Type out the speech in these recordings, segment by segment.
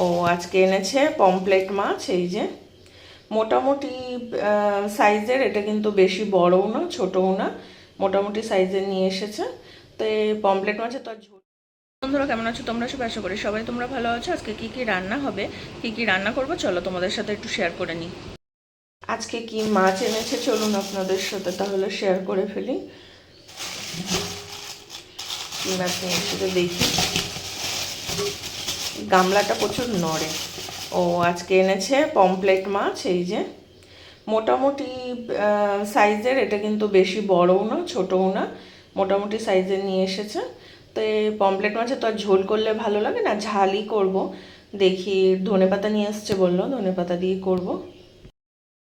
ও আজকে এনেছে পমপ্লেট মাছ। এই যে মোটামুটি সাইজের, এটা কিন্তু বেশি বড়ও না ছোটও না, মোটামুটি সাইজের নিয়ে এসেছে। তো এই পমপ্লেট মাছের তো ঝোল। বন্ধুরা কেমন আছো তোমরা? সব আশা করি সবাই তোমরা ভালো আছো। আজকে কি কি রান্না হবে, কি কি রান্না করবো চলো তোমাদের সাথে একটু শেয়ার করে নিই। আজকে কি মাছ এনেছে চলুন আপনাদের সাথে তাহলে শেয়ার করে ফেলি। কি মাছ নিয়ে এসেছে দেখি। গামলাটা প্রচুর নড়ে। ও আজকে এনেছে পমপ্লেট মাছ। এই যে মোটামুটি সাইজের, এটা কিন্তু বেশি বড়ও না ছোটও না, মোটামুটি সাইজের নিয়ে এসেছে। তো এই পমপ্লেট মাছে তো আর ঝোল করলে ভালো লাগে না, ঝালই করব। দেখি ধনেপাতা নিয়ে আসছে বললো, ধনেপাতা দিয়ে করব।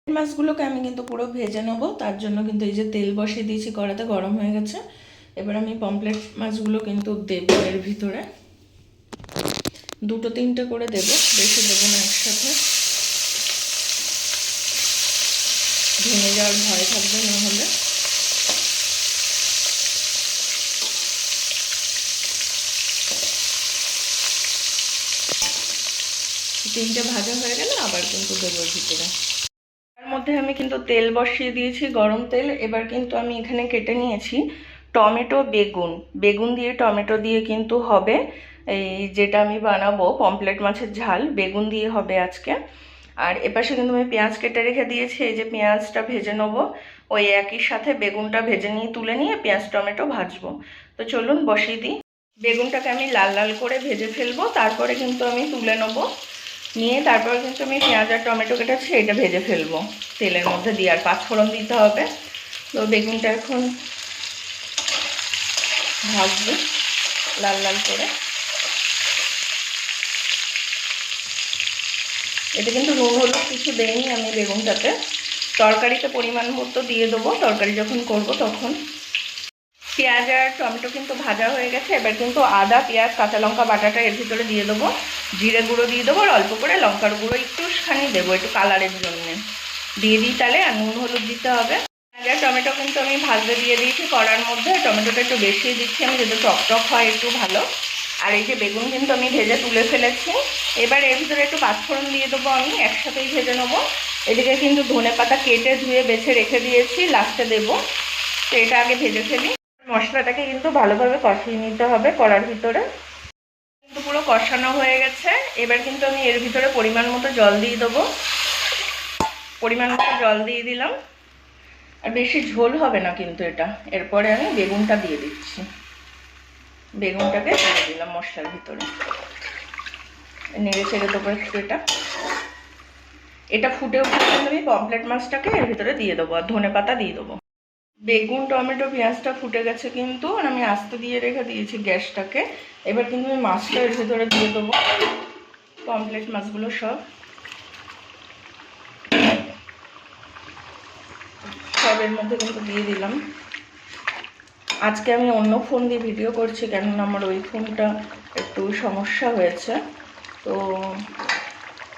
মাছগুলোকে আমি কিন্তু পুরো ভেজে নেবো, তার জন্য কিন্তু এই যে তেল বসিয়ে দিয়েছি, কড়াতে গরম হয়ে গেছে। এবার আমি পমপ্লেট মাছগুলো কিন্তু দেবো এর ভিতরে, দুটো তিনটে করে দেবো, বেশি দেবো না একসাথে, ভেঙে যাওয়ার ভয় থাকবে না হলে। তিনটে ভাজা হয়ে গেলে আবার কিন্তু দেবো ভিতরে। তার মধ্যে আমি কিন্তু তেল বসিয়ে দিয়েছি, গরম তেল। এবার কিন্তু আমি এখানে কেটে নিয়েছি টমেটো, বেগুন, বেগুন দিয়ে টমেটো দিয়ে কিন্তু হবে এই যেটা আমি বানাবো পমপ্লেট মাছের ঝাল, বেগুন দিয়ে হবে আজকে। আর এপাশে কিন্তু আমি পেঁয়াজ কেটে রেখে দিয়েছি, এই যে পেঁয়াজটা ভেজে নেবো, ওই একই সাথে বেগুনটা ভেজে নিয়ে তুলে নিয়ে পেঁয়াজ টমেটো ভাজবো। তো চলুন বসিয়ে দিই। বেগুনটাকে আমি লাল লাল করে ভেজে ফেলবো, তারপরে কিন্তু আমি তুলে নেবো, নিয়ে তারপরে কিন্তু আমি পেঁয়াজ আর টমেটো কেটেছি এটা ভেজে ফেলবো তেলের মধ্যে দিয়ে, আর পাঁচফোড়ন দিতে হবে। তো বেগুনটা এখন ভাজবো লাল লাল করে। এটা কিন্তু নুন হলুদ কিছু দেয়নি আমি বেগুনটাতে, তরকারিতে পরিমাণ মতো দিয়ে দেবো, তরকারি যখন করব তখন। পেঁয়াজ আর টমেটো কিন্তু ভাজা হয়ে গেছে। এবার কিন্তু আদা, পেঁয়াজ, কাঁচা লঙ্কা বাটাটা এর ভিতরে দিয়ে দেবো, জিরে গুঁড়ো দিয়ে দেবো, আর অল্প করে লঙ্কার গুঁড়ো একটুখানি দেবো একটু কালারের জন্য, দিয়ে দিই তাহলে। আর নুন হলুদ দিতে হবে। পেঁয়াজ আর টমেটো কিন্তু আমি ভাজতে দিয়ে দিয়েছি কড়ার মধ্যে, টমেটোটা একটু বেশি দিচ্ছি আমি যাতে টক হয় একটু ভালো। আর এই যে বেগুন কিন্তু আমি ভেজে তুলে ফেলেছি। এবার এর ভিতরে একটু পাঁচফোড়ন দিয়ে দেবো, আমি একসাথেই ভেজে নেবো। এদিকে কিন্তু ধনেপাতা কেটে ধুয়ে বেছে রেখে দিয়েছি, লাস্টে দেবো। তো এটা আগে ভেজে ফেলি। মশলাটাকে কিন্তু ভালোভাবে কষিয়ে নিতে হবে কড়ার ভিতরে। কিন্তু পুরো কষানো হয়ে গেছে। এবার কিন্তু আমি এর ভিতরে পরিমাণ মতো জল দিয়ে দেবো, পরিমাণ মতো জল দিয়ে দিলাম। আর বেশি ঝোল হবে না কিন্তু এটা। এরপরে আমি বেগুনটা দিয়ে দিচ্ছি, বেগুনটাকে দিয়ে দিলাম মশলার ভিতরে, নেড়ে ছেড়ে দেবো একটু। এটা ফুটে উঠে আমি পমপ্লেট মাছটাকে এর ভিতরে দিয়ে দেবো, আর ধনেপাতা দিয়ে দেবো। বেগুন, টমেটো, পেঁয়াজটা ফুটে গেছে কিন্তু, আর আমি আস্তে দিয়ে রেখে দিয়েছি গ্যাসটাকে। এবার কিন্তু আমি মাছটা এর ভিতরে দিয়ে দেবো, পমপ্লেট মাছগুলো সব সবের মধ্যে কিন্তু দিয়ে দিলাম। আজকে আমি অন্য ফোন দিয়ে ভিডিও করছি, কেননা আমার ওই ফোনটা একটু সমস্যা হয়েছে। তো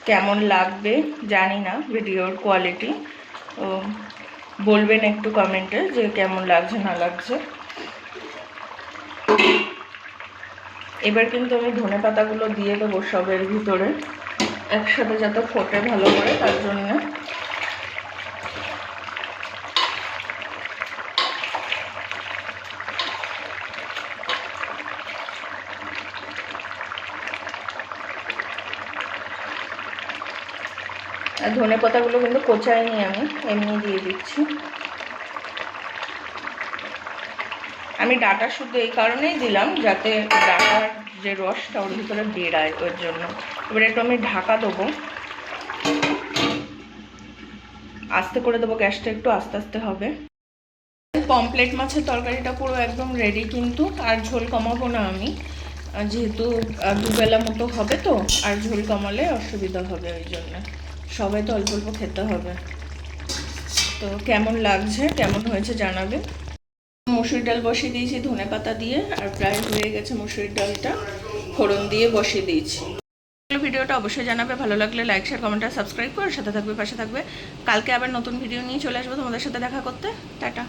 কেমন লাগবে জানি না ভিডিওর কোয়ালিটি, তো বলবেন একটু কমেন্টে যে কেমন লাগছে না লাগছে। এবার কিন্তু আমি ধনে পাতাগুলো দিয়ে দেবো সবের ভিতরে একসাথে, যাতে ফোটে ভালো করে, তার জন্য। আর ধনে পাতাগুলো কিন্তু কোচাইনি আমি, এমনি দিয়ে দিচ্ছি। আমি ডাটা শুদ্ধ এই কারণেই দিলাম যাতে ডাটার যে রসটা ওর ভিতরে বেড়ায়, ওর জন্য। এবার একটু আমি ঢাকা দেবো, আস্তে করে দেবো, গ্যাসটা একটু আস্তে আস্তে হবে। পমপ্লেট মাছের তরকারিটা পুরো একদম রেডি কিন্তু, আর ঝোল কমাবো না আমি, যেহেতু দুবেলা মতো হবে তো, আর ঝোল কমালে অসুবিধা হবে, ওই জন্য সবাই তো অল্প অল্প খেতে হবে। তো কেমন লাগছে, কেমন হয়েছে জানাবে। মসুর ডাল বসিয়ে দিয়েছি ধনে পাতা দিয়ে, আর প্রায় হয়ে গেছে মসুর ডালটা, ফোড়ন দিয়ে বসিয়ে দিয়েছি। ভিডিওটা অবশ্যই জানাবে, ভালো লাগলে লাইক, শেয়ার, কমেন্ট আর সাবস্ক্রাইব করে সাথে থাকবে, পাশে থাকবে। কালকে আবার নতুন ভিডিও নিয়ে চলে আসবো তোমাদের সাথে দেখা করতে। টাটা।